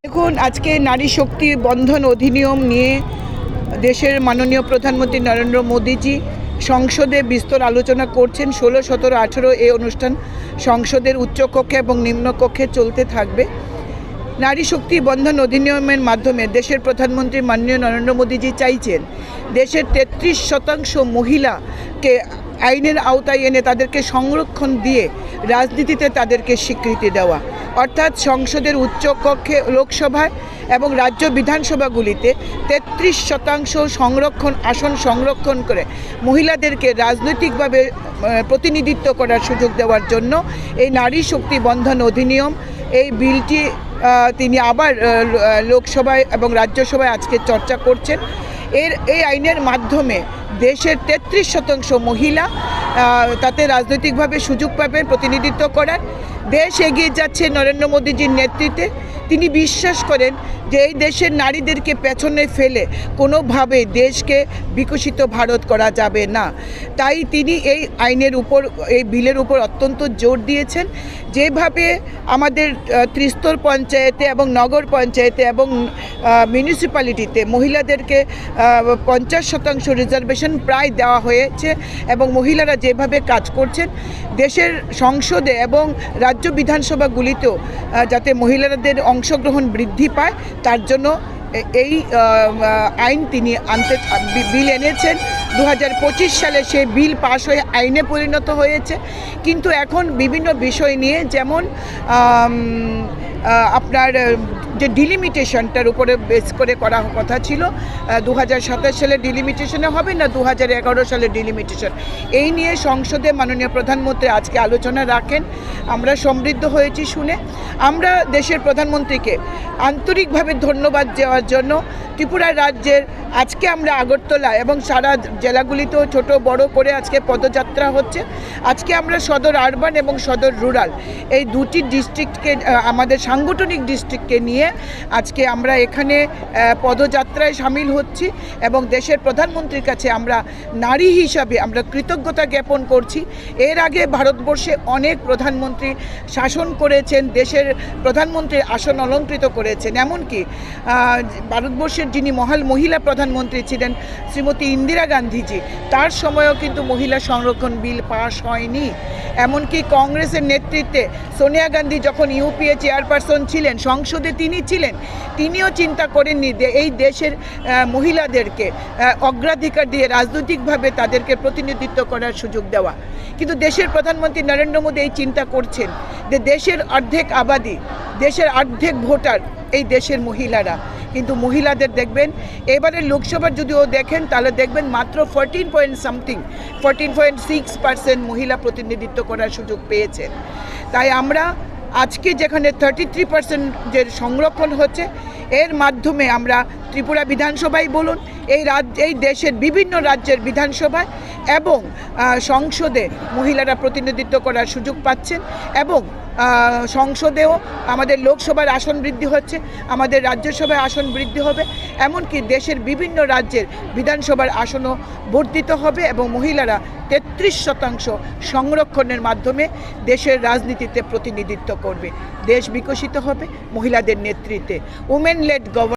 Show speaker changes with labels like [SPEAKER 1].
[SPEAKER 1] দেখুন, আজকে নারী শক্তি বন্ধন অধিনিয়ম নিয়ে দেশের মাননীয় প্রধানমন্ত্রী নরেন্দ্র মোদীজি সংসদে বিস্তর আলোচনা করছেন। 16, 17, 18 এই অনুষ্ঠান সংসদের উচ্চকক্ষে এবং নিম্নকক্ষে চলতে থাকবে। নারী শক্তি বন্ধন অধিনিয়মের মাধ্যমে দেশের প্রধানমন্ত্রী মাননীয় নরেন্দ্র মোদীজি চাইছেন দেশের 33% মহিলাকে আইনের আওতায় এনে তাদেরকে সংরক্ষণ দিয়ে রাজনীতিতে তাদেরকে স্বীকৃতি দেওয়া, অর্থাৎ সংসদের উচ্চকক্ষে লোকসভায় এবং রাজ্য বিধানসভাগুলিতে 33% আসন সংরক্ষণ করে মহিলাদেরকে রাজনৈতিকভাবে প্রতিনিধিত্ব করার সুযোগ দেওয়ার জন্য এই নারী শক্তি বন্ধন অধিনিয়ম এই বিলটি তিনি আবার লোকসভায় এবং রাজ্যসভায় আজকে চর্চা করছেন। এই আইনের মাধ্যমে দেশের 33% মহিলা তাতে রাজনৈতিকভাবে সুযোগ পাবেন প্রতিনিধিত্ব করার। দেশ এগিয়ে যাচ্ছে নরেন্দ্র মোদীজির নেতৃত্বে। তিনি বিশ্বাস করেন যে এই দেশের নারীদেরকে পেছনে ফেলে কোনোভাবে দেশকে বিকশিত ভারত করা যাবে না। তাই তিনি এই আইনের উপর, এই বিলের উপর অত্যন্ত জোর দিয়েছেন। যেভাবে আমাদের ত্রিস্তর পঞ্চায়েতে এবং নগর পঞ্চায়েতে এবং মিউনিসিপ্যালিটিতে মহিলাদেরকে 50% রিজার্ভেশন প্রায় দেওয়া হয়েছে এবং মহিলারা যেভাবে কাজ করছেন, দেশের সংসদে এবং রাজ্য বিধানসভাগুলিতেও যাতে মহিলাদের অংশগ্রহণ বৃদ্ধি পায় তার জন্য এই আইন তিনি বিল এনেছেন। 2025 সালে সেই বিল পাশ হয়ে আইনে পরিণত হয়েছে। কিন্তু এখন বিভিন্ন বিষয় নিয়ে, যেমন আপনার যে ডিলিমিটেশনটার উপরে বেস করে করা কথা ছিল, 2027 সালে ডিলিমিটেশনে হবে না 2011 সালে ডিলিমিটেশন, এই নিয়ে সংসদে মাননীয় প্রধানমন্ত্রী আজকে আলোচনা রাখেন। আমরা সমৃদ্ধ হয়েছি শুনে। আমরা দেশের প্রধানমন্ত্রীকে আন্তরিকভাবে ধন্যবাদ দেওয়ার জন্য ত্রিপুরা রাজ্যের আজকে আমরা আগরতলা এবং সারা জেলাগুলিতেও ছোট বড় করে আজকে পদযাত্রা হচ্ছে। আজকে আমরা সদর আরবান এবং সদর রুরাল এই দুটি ডিস্ট্রিক্টকে, আমাদের সাংগঠনিক ডিস্ট্রিক্টকে নিয়ে আজকে আমরা এখানে পদযাত্রায় সামিল হচ্ছি এবং দেশের প্রধানমন্ত্রীর কাছে আমরা নারী হিসাবে আমরা কৃতজ্ঞতা জ্ঞাপন করছি। এর আগে ভারতবর্ষে অনেক প্রধানমন্ত্রী শাসন করেছেন, দেশের প্রধানমন্ত্রীর আসন অলঙ্কৃত করেছেন। এমনকি ভারতবর্ষের যিনি মহিলা প্রধানমন্ত্রী ছিলেন শ্রীমতী ইন্দিরা গান্ধীজি, তার সময়ও কিন্তু মহিলা সংরক্ষণ বিল পাশ হয়নি। এমনকি কংগ্রেসের নেতৃত্বে সোনিয়া গান্ধী যখন ইউপিএ চেয়ারপারসন ছিলেন, সংসদে তিনি ছিলেন, তিনিও চিন্তা করেননি যে এই দেশের মহিলাদেরকে অগ্রাধিকার দিয়ে রাজনৈতিকভাবে তাদেরকে প্রতিনিধিত্ব করার সুযোগ দেওয়া। কিন্তু দেশের প্রধানমন্ত্রী নরেন্দ্র মোদী এই চিন্তা করছেন যে দেশের অর্ধেক আবাদি, দেশের অর্ধেক ভোটার এই দেশের মহিলারা। কিন্তু মহিলাদের দেখবেন এবারে লোকসভার যদিও দেখেন তাহলে দেখবেন মাত্র 14.6% মহিলা প্রতিনিধিত্ব করার সুযোগ পেয়েছেন। তাই আমরা আজকে যেখানে 33% যে সংরক্ষণ হচ্ছে, এর মাধ্যমে আমরা ত্রিপুরা বিধানসভায় বলুন, এই দেশের বিভিন্ন রাজ্যের বিধানসভায় এবং সংসদে মহিলারা প্রতিনিধিত্ব করার সুযোগ পাচ্ছেন এবং সংসদেও আমাদের লোকসভার আসন বৃদ্ধি হচ্ছে, আমাদের রাজ্যসভায় আসন বৃদ্ধি হবে, এমনকি দেশের বিভিন্ন রাজ্যের বিধানসভার আসনও বর্ধিত হবে এবং মহিলারা 33% সংরক্ষণের মাধ্যমে দেশের রাজনীতিতে প্রতিনিধিত্ব করবে। দেশ বিকশিত হবে মহিলাদের নেতৃত্বে। Women lead government